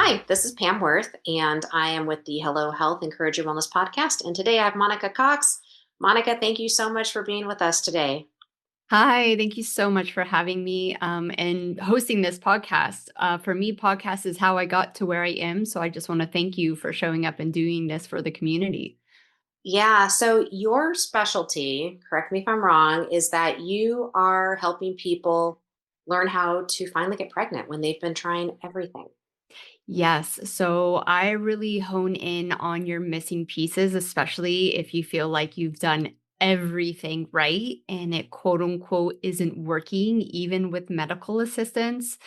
Hi, this is Pam Worth, and I am with the Hello Health Encourage Your Wellness podcast. And today I have Monica Cox. Monica, thank you so much for being with us today. Hi, thank you so much for having me and hosting this podcast. For me, podcast is how I got to where I am. So I just want to thank you for showing up and doing this for the community. Yeah, so your specialty, correct me if I'm wrong, is that you are helping people learn how to finally get pregnant when they've been trying everything. Yes, so I really hone in on your missing pieces, especially if you feel like you've done everything right and it quote unquote isn't working, even with medical assistance.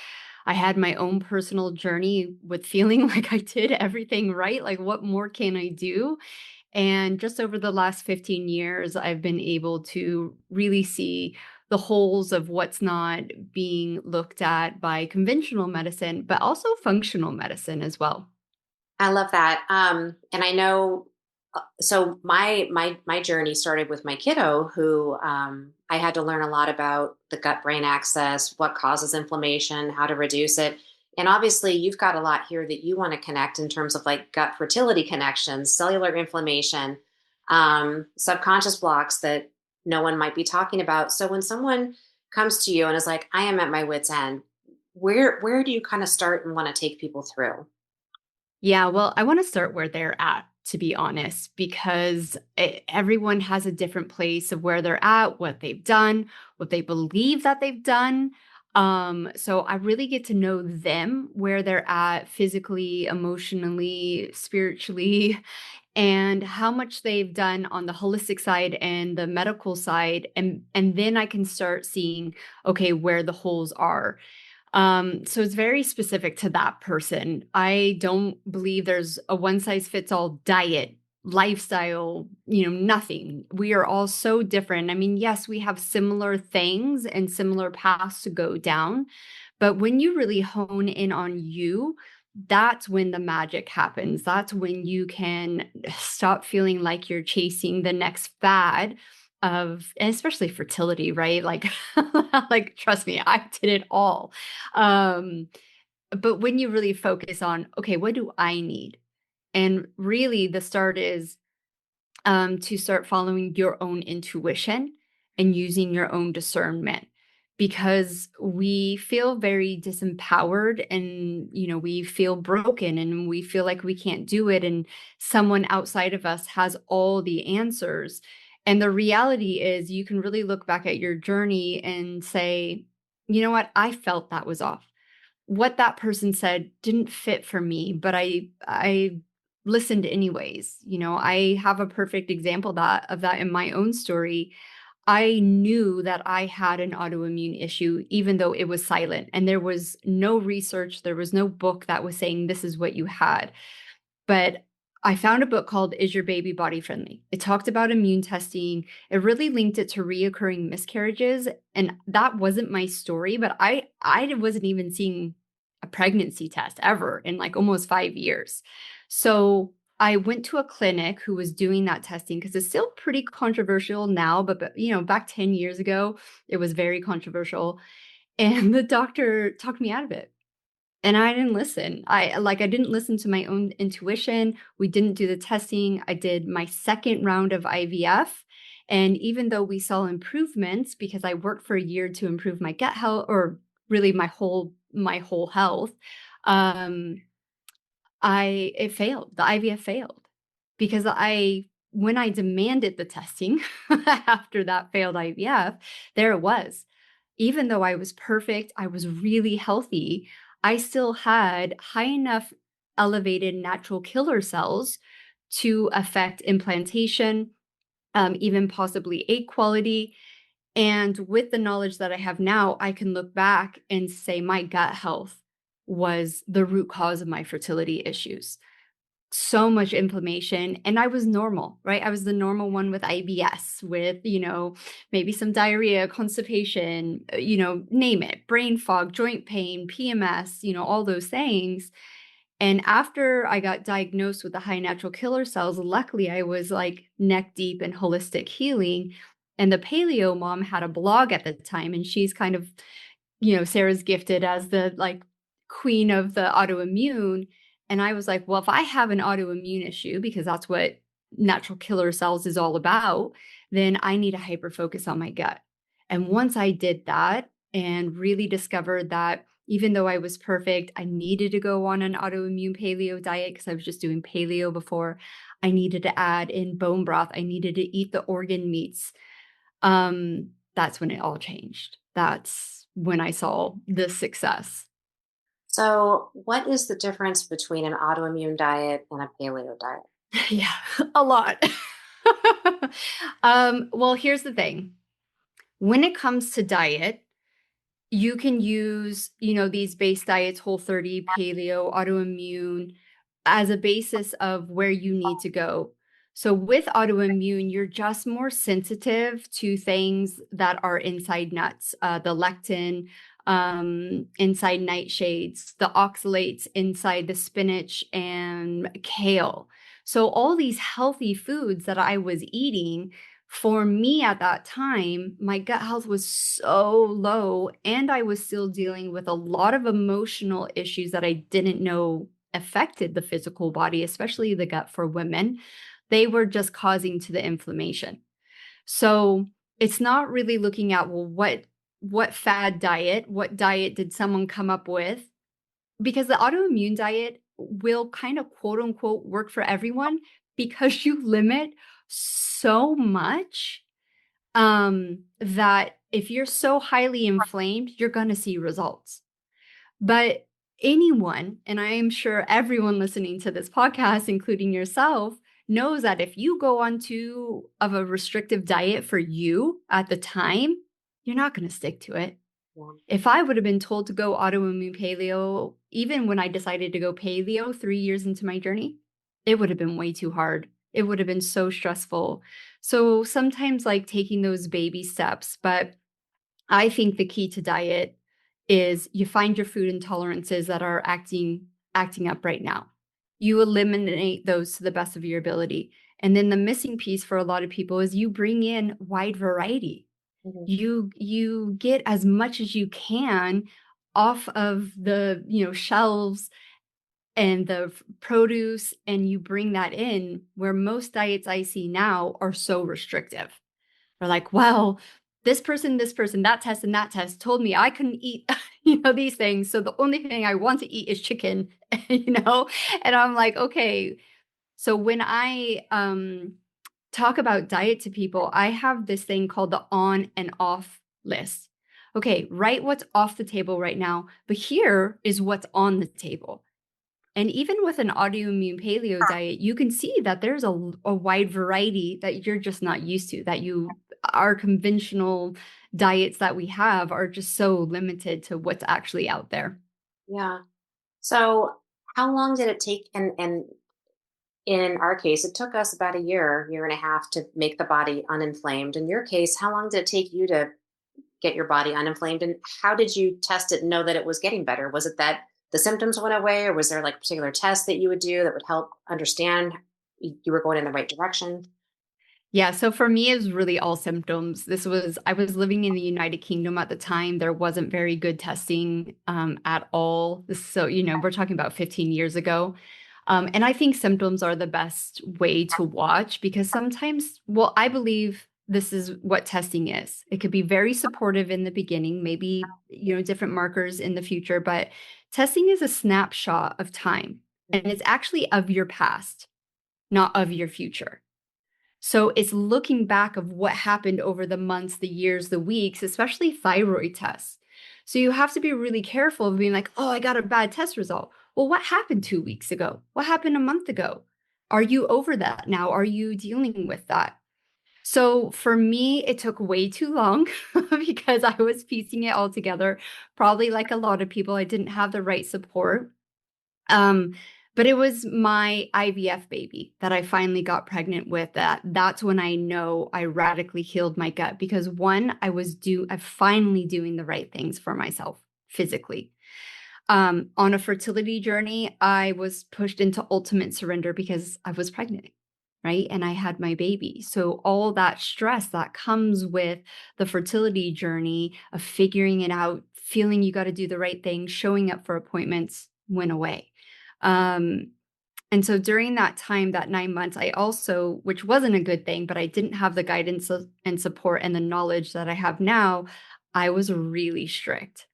I had my own personal journey with feeling like I did everything right. Like, what more can I do? And just over the last 15 years, I've been able to really see the holes of what's not being looked at by conventional medicine, but also functional medicine as well. I love that. And I know, so my journey started with my kiddo, who I had to learn a lot about the gut brain axis, what causes inflammation, how to reduce it. And obviously, you've got a lot here that you want to connect in terms of like gut fertility connections, cellular inflammation, subconscious blocks that no one might be talking about. So when someone comes to you and is like, "I am at my wit's end," where do you kind of start and want to take people through? Yeah, well, I want to start where they're at, to be honest, because everyone has a different place of where they're at, what they've done, what they believe that they've done. So I really get to know them, where they're at physically, emotionally, spiritually, and how much they've done on the holistic side and the medical side. And then I can start seeing, okay, where the holes are. So it's very specific to that person. I don't believe there's a one size fits all diet, lifestyle, nothing. We are all so different. I mean, yes, we have similar things and similar paths to go down, but when you really hone in on you, that's when the magic happens. That's when you can stop feeling like you're chasing the next fad of, and especially fertility, right? Like like trust me, I did it all. um but when you really focus on, okay, what do I need? And really the start is to start following your own intuition and using your own discernment, because we feel very disempowered and we feel broken and we feel like we can't do it, and someone outside of us has all the answers. And the reality is you can really look back at your journey and say, you know what, I felt that was off. What that person said didn't fit for me, but I listened anyways. I have a perfect example of that in my own story. I knew that I had an autoimmune issue, even though it was silent and there was no research, there was no book that was saying this is what you had. But I found a book called Is Your Baby Body Friendly? It talked about immune testing. It really linked it to reoccurring miscarriages. And that wasn't my story, but I wasn't even seeing a pregnancy test ever in like almost 5 years. So I went to a clinic who was doing that testing because it's still pretty controversial now, but back 10 years ago, it was very controversial. And the doctor talked me out of it. And I didn't listen. I didn't listen to my own intuition. We didn't do the testing. I did my second round of IVF. And even though we saw improvements, because I worked for a year to improve my gut health, or really my whole health, um, I it failed. The IVF failed because when I demanded the testing after that failed IVF, there it was. Even though I was perfect, I was really healthy, I still had high enough elevated natural killer cells to affect implantation, even possibly egg quality. And with the knowledge that I have now, I can look back and say my gut health was the root cause of my fertility issues. So much inflammation, and I was normal, right? I was the normal one with IBS, with maybe some diarrhea, constipation, name it, brain fog, joint pain, PMS, all those things. And after I got diagnosed with the high natural killer cells, luckily I was like neck deep in holistic healing. And the paleo mom had a blog at the time, and she's kind of, Sarah's gifted as the like queen of the autoimmune. And I was like, well, if I have an autoimmune issue, because that's what natural killer cells is all about, then I need to hyper focus on my gut. And once I did that and really discovered that even though I was perfect, I needed to go on an autoimmune paleo diet because I was just doing paleo before. I needed to add in bone broth. I needed to eat the organ meats. That's when it all changed. That's when I saw the success. So, what is the difference between an autoimmune diet and a paleo diet? Yeah, a lot. Well, here's the thing. When it comes to diet, you can use, these base diets, Whole 30, paleo, autoimmune, as a basis of where you need to go. So with autoimmune, you're just more sensitive to things that are inside nuts, the lectin, inside nightshades, the oxalates inside the spinach and kale. So all these healthy foods that I was eating, for me at that time, my gut health was so low, and I was still dealing with a lot of emotional issues that I didn't know affected the physical body, especially the gut for women. They were just causing to the inflammation. So it's not really looking at, well, what fad diet, what diet did someone come up with? Because the autoimmune diet will kind of quote unquote work for everyone because you limit so much, that if you're so highly inflamed, you're going to see results. But anyone, and I am sure everyone listening to this podcast, including yourself, knows that if you go on too of a restrictive diet for you at the time, you're not going to stick to it. Yeah. If I would have been told to go autoimmune paleo, even when I decided to go paleo 3 years into my journey, it would have been way too hard. It would have been so stressful. So sometimes, like taking those baby steps, but I think the key to diet is you find your food intolerances that are acting up right now. You eliminate those to the best of your ability. And then the missing piece for a lot of people is you bring in wide variety. Mhm. You get as much as you can off of the, shelves and the produce, and you bring that in, where most diets I see now are so restrictive. They're like, well, this person, that test and that test told me I couldn't eat, these things. So the only thing I want to eat is chicken, you know? And I'm like, okay. So when I talk about diet to people, I have this thing called the on and off list. Okay, write what's off the table right now, but here is what's on the table. And even with an autoimmune paleo diet, you can see that there's a wide variety that you're just not used to, that our conventional diets that we have are just so limited to what's actually out there. Yeah. So, how long did it take? And in our case, it took us about a year and a half to make the body uninflamed. In your case, how long did it take you to get your body uninflamed? And how did you test it and know that it was getting better? Was it that the symptoms went away, or was there like a particular test that you would do that would help understand you were going in the right direction? Yeah, so for me, it was really all symptoms. I was living in the United Kingdom at the time. There wasn't very good testing at all. So, we're talking about 15 years ago. And I think symptoms are the best way to watch because sometimes, well, I believe this is what testing is. It could be very supportive in the beginning, maybe, different markers in the future, but testing is a snapshot of time, and Mhm. it's actually of your past, not of your future. So it's looking back of what happened over the months, the years, the weeks, especially thyroid tests. So you have to be really careful of being like, oh, I got a bad test result. Well, what happened 2 weeks ago? What happened a month ago? Are you over that now? Are you dealing with that? So for me, it took way too long because I was piecing it all together. Probably like a lot of people, I didn't have the right support. Um, but it was my IVF baby that I finally got pregnant with. That's when I know I radically healed my gut because one, I'm finally doing the right things for myself physically. On a fertility journey, I was pushed into ultimate surrender because I was pregnant, right? And I had my baby. So all that stress that comes with the fertility journey of figuring it out, feeling you got to do the right thing, showing up for appointments went away. Um, and so during that time, that 9 months, I also, which wasn't a good thing, but I didn't have the guidance and support and the knowledge that I have now. I was really strict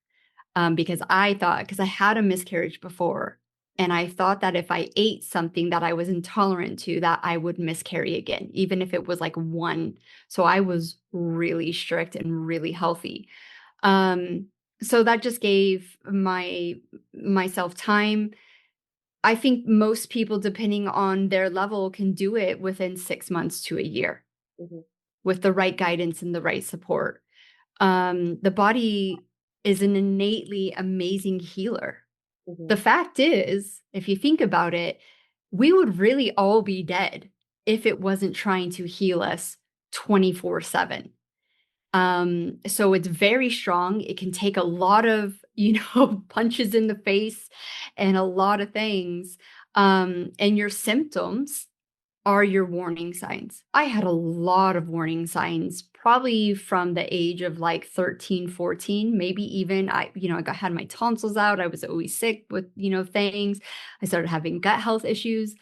because because I had a miscarriage before. And I thought that if I ate something that I was intolerant to, that I would miscarry again, even if it was like one. So I was really strict and really healthy. Um, so that just gave myself time. I think most people, depending on their level, can do it within 6 months to a year Hmm. with the right guidance and the right support. The body is an innately amazing healer. Hmm. The fact is, if you think about it, we would really all be dead if it wasn't trying to heal us 24/7. So it's very strong. It can take a lot of, punches in the face and a lot of things. And your symptoms are your warning signs. I had a lot of warning signs, probably from the age of like 13, 14, maybe even had my tonsils out. I was always sick with, things. I started having gut health issues.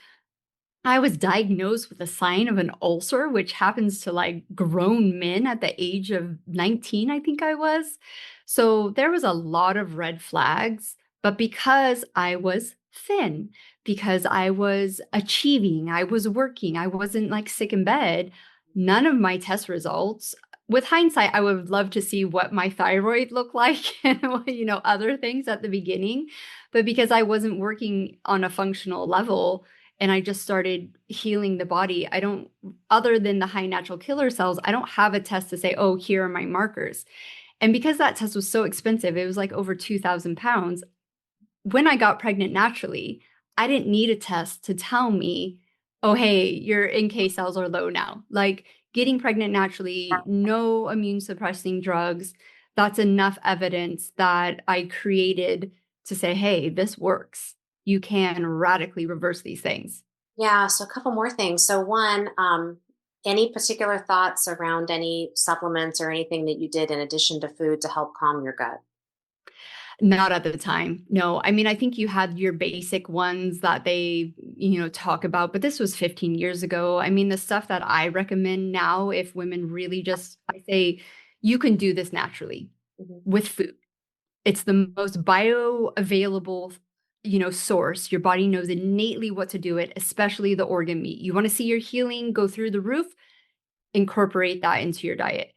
I was diagnosed with a sign of an ulcer, which happens to like grown men at the age of 19, I think I was. So there was a lot of red flags, but because I was thin, because I was achieving, I was working, I wasn't like sick in bed, none of my test results. With hindsight, I would love to see what my thyroid looked like and other things at the beginning. But because I wasn't working on a functional level, and I just started healing the body. I don't, other than the high natural killer cells, I don't have a test to say, oh, here are my markers. And because that test was so expensive, it was like over 2,000 pounds. When I got pregnant naturally, I didn't need a test to tell me, oh, hey, your NK cells are low now. Like getting pregnant naturally, no immune suppressing drugs. That's enough evidence that I created to say, hey, this works. You can radically reverse these things. Yeah, so a couple more things. So one, any particular thoughts around any supplements or anything that you did in addition to food to help calm your gut? Not at the time. No. I mean, I think you had your basic ones that they, talk about, but this was 15 years ago. I mean, the stuff that I recommend now, if women really just, I say, you can do this naturally Hmm. with food. It's the most bioavailable, source. Your body knows innately what to do it, especially the organ meat. You want to see your healing go through the roof? Incorporate that into your diet.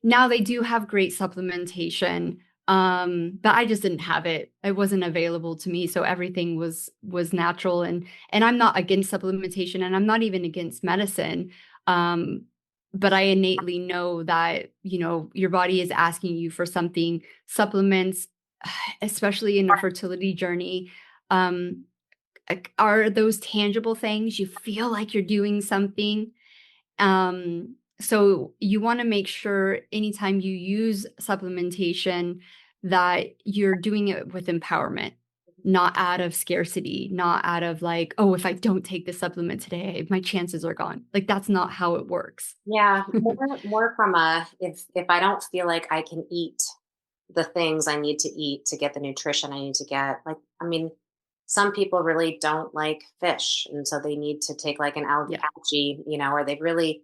Now they do have great supplementation, but I just didn't have it. It wasn't available to me, so everything was natural. And I'm not against supplementation, and I'm not even against medicine. Um, but I innately know that your body is asking you for something. Supplements, especially in a fertility journey, um, are those tangible things. You feel like you're doing something, so you want to make sure anytime you use supplementation that you're doing it with empowerment, not out of scarcity, not out of like, oh, if I don't take this supplement today, my chances are gone. Like that's not how it works. Yeah, more from a if I don't feel like I can eat the things I need to eat to get the nutrition I need to get. Like, I mean, some people really don't like fish, and so they need to take like an Yeah. algae, or they really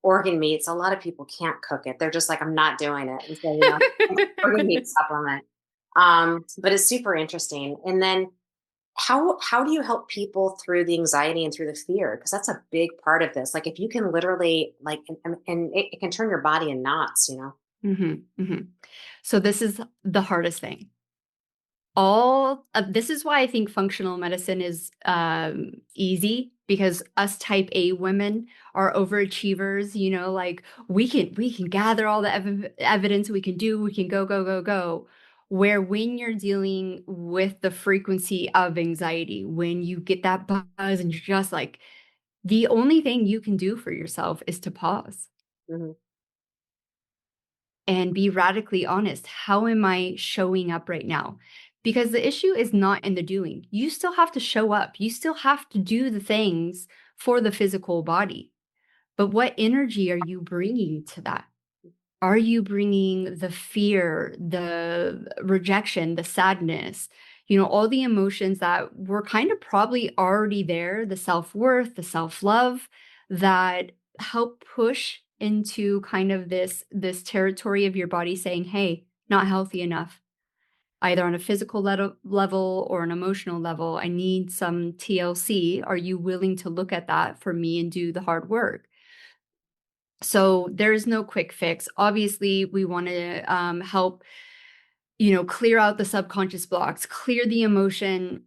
organ meats. A lot of people can't cook it. They're just like, I'm not doing it, and so organ meat supplement. But it's super interesting. And then how do you help people through the anxiety and through the fear? Because that's a big part of this. Like if you can literally like, and it can turn your body in knots. hmm hmm So this is the hardest thing. All of this is why I think functional medicine is easy, because us type A women are overachievers, like we can gather all the evidence, we can go, where when you're dealing with the frequency of anxiety, when you get that buzz and you're just like, the only thing you can do for yourself is to pause Hmm. and be radically honest. How am I showing up right now? Because the issue is not in the doing. You still have to show up. You still have to do the things for the physical body. But what energy are you bringing to that? Are you bringing the fear, the rejection, the sadness? all the emotions that were kind of probably already there, the self-worth, the self-love that help push into kind of this territory of your body saying, hey, not healthy enough, either on a physical level or an emotional level. I need some TLC. Are you willing to look at that for me and do the hard work? So there's no quick fix. Obviously, we want to help, clear out the subconscious blocks, clear the emotion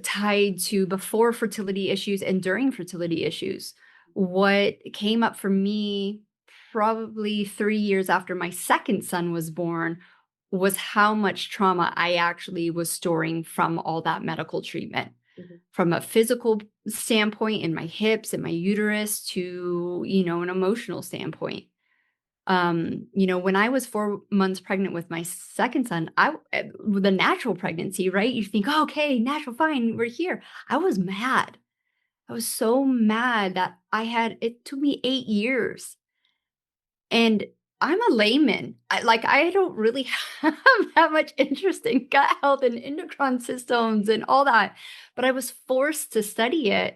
tied to before fertility issues and during fertility issues. What came up for me probably 3 years after my second son was born was how much trauma I actually was storing from all that medical treatment, Mhm. from a physical standpoint in my hips and my uterus to, an emotional standpoint. When I was 4 months pregnant with my second son, the natural pregnancy, right? You think, oh, okay, natural, fine, we're here. I was mad. I was so mad that it took me 8 years. And I'm a layman. I don't really have that much interest in gut health and endocrine systems and all that. But I was forced to study it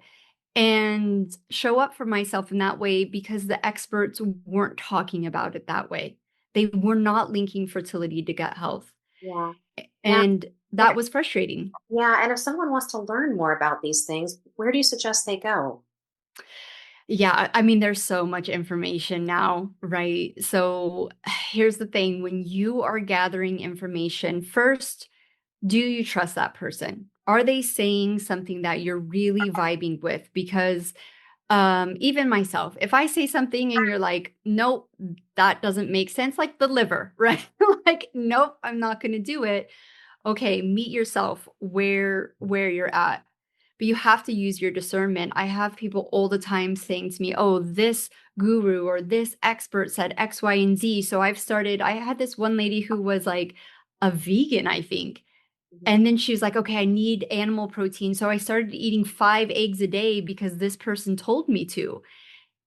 and show up for myself in that way because the experts weren't talking about it that way. They were not linking fertility to gut health. Yeah. Now, And and that was frustrating. yeah, and if someone wants to learn more about these things, where do you suggest they go? Yeah, I mean, there's so much information now, right? So here's the thing, when you are gathering information, first, do you trust that person? Are they saying something that you're really vibing with? Because even myself, if I say something and you're like, nope, that doesn't make sense, like the liver, right? Like, nope, I'm not going to do it. Okay, meet yourself where you're at. But you have to use your discernment. I have people all the time saying to me, oh, this guru or this expert said X, Y, and Z. So I had this one lady who was like a vegan, I think. Mhm. And then she was like, okay, I need animal protein. So I started eating 5 eggs a day because this person told me to.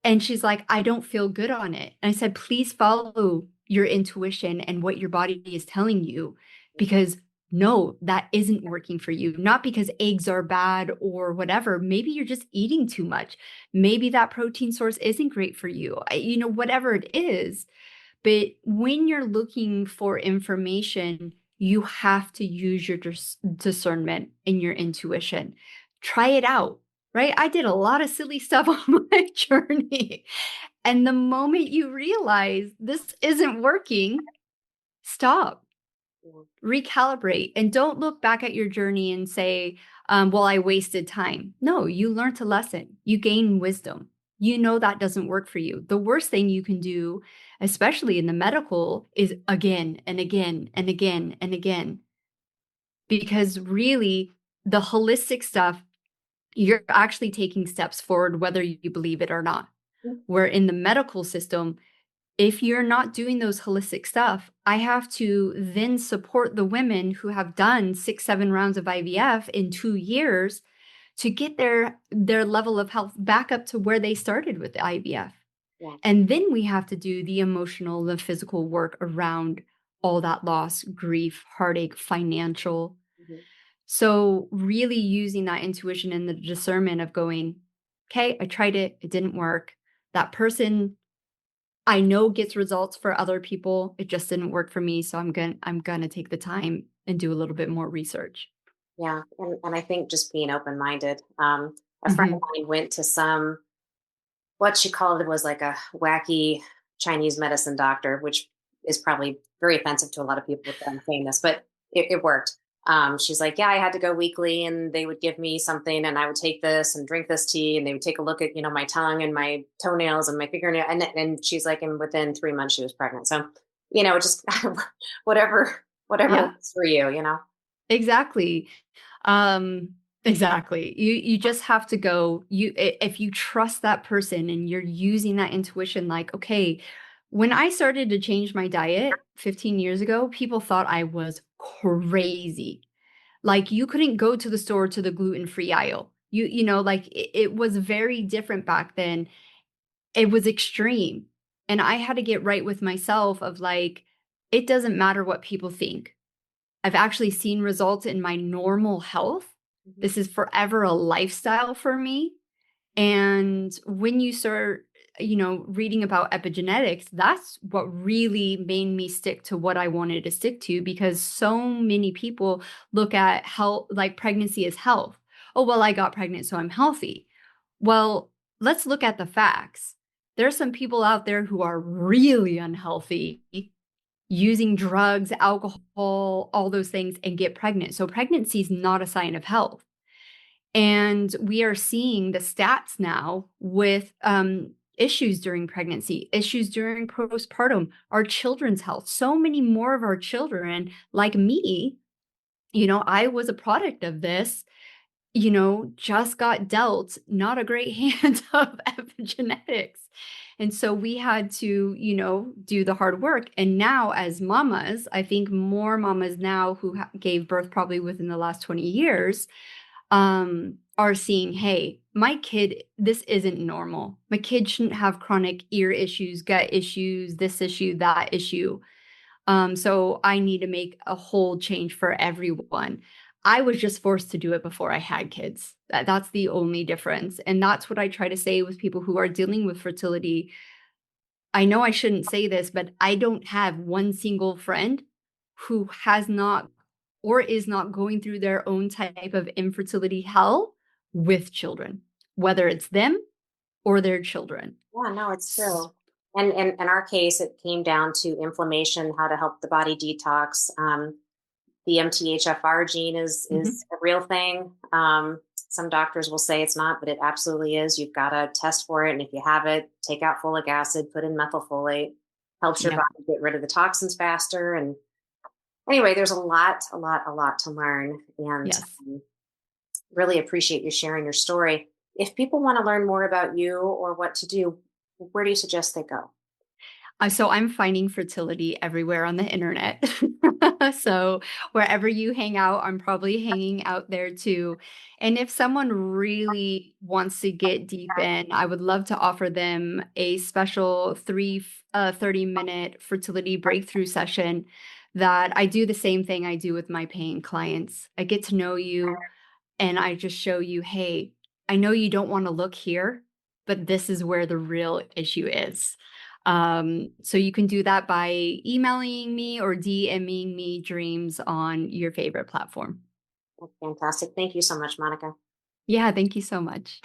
And she's like, I don't feel good on it. And I said, please follow your intuition and what your body is telling you, because no, that isn't working for you. Not because eggs are bad or whatever. Maybe you're just eating too much. Maybe that protein source isn't great for you. Whatever it is. But when you're looking for information, you have to use your discernment and your intuition. Try it out, right? I did a lot of silly stuff on my journey. And the moment you realize this isn't working, stop, Yeah. recalibrate, and don't look back at your journey and say, well, I wasted time. No, you learned a lesson, you gain wisdom. You know that doesn't work for you. The worst thing you can do, especially in the medical, is again and again and again and again. Because really, the holistic stuff, you're actually taking steps forward, whether you believe it or not. Where in the medical system, if you're not doing those holistic stuff, I have to then support the women who have done 6, 7 rounds of IVF in 2 years to get their level of health back up to where they started with the IVF. Yeah. And then we have to do the emotional, the physical work around all that loss, grief, heartache, financial. Mhm. So really using that intuition and the discernment of going, okay, I tried it, it didn't work. That person I know gets results for other people. It just didn't work for me, so I'm gonna take the time and do a little bit more research. Yeah. And I think just being open minded. A friend of Mhm. mine went to some, what she called it was like a wacky Chinese medicine doctor, which is probably very offensive to a lot of people that I'm saying this, but it worked. She's like, yeah, I had to go weekly and they would give me something and I would take this and drink this tea and they would take a look at, my tongue and my toenails and my fingernail. And she's like, and within 3 months she was pregnant. So, just whatever, whatever Yeah, works for you. exactly. Um, exactly. You just have to go. If you trust that person and you're using that intuition, like, okay, when I started to change my diet 15 years ago, people thought I was crazy. Like you couldn't go to the store to the gluten-free aisle. Like it was very different back then. It was extreme. And I had to get right with myself of like, it doesn't matter what people think. I've actually seen results in my normal health. Mhm. This is forever a lifestyle for me. And when you start, reading about epigenetics, that's what really made me stick to what I wanted to stick to, because so many people look at health, like pregnancy as health. Oh, well, I got pregnant, so I'm healthy. Well, let's look at the facts. There are some people out there who are really unhealthy, using drugs, alcohol, all those things, and get pregnant. So pregnancy is not a sign of health. And we are seeing the stats now with issues during pregnancy, issues during postpartum, our children's health. So many more of our children, like me, I was a product of this, just got dealt not a great hand of epigenetics. And so we had to, do the hard work. And now, as mamas, I think more mamas now who gave birth probably within the last 20 years are seeing, hey, my kid, this isn't normal. My kid shouldn't have chronic ear issues, gut issues, this issue, that issue. So I need to make a whole change for everyone. I was just forced to do it before I had kids. That's the only difference. And that's what I try to say with people who are dealing with fertility. I know I shouldn't say this, but I don't have one single friend who has not or is not going through their own type of infertility hell with children, whether it's them or their children. Yeah, no, it's true. And in our case, it came down to inflammation, how to help the body detox. The MTHFR gene is Mhm. a real thing. Some doctors will say it's not, but it absolutely is. You've got to test for it, and if you have it, take out folic acid, put in methylfolate, helps your Yep. body get rid of the toxins faster. And anyway, there's a lot to learn, and Yes. really appreciate you sharing your story. If people want to learn more about you or what to do, where do you suggest they go? So I'm finding fertility everywhere on the internet. So wherever you hang out, I'm probably hanging out there too. And if someone really wants to get deep in, I would love to offer them a special 30-minute fertility breakthrough session that I do the same thing I do with my paying clients. I get to know you, and I just show you, hey, I know you don't want to look here, but this is where the real issue is. So you can do that by emailing me or DMing me dreams on your favorite platform. Fantastic. Thank you so much, Monica. Yeah, thank you so much.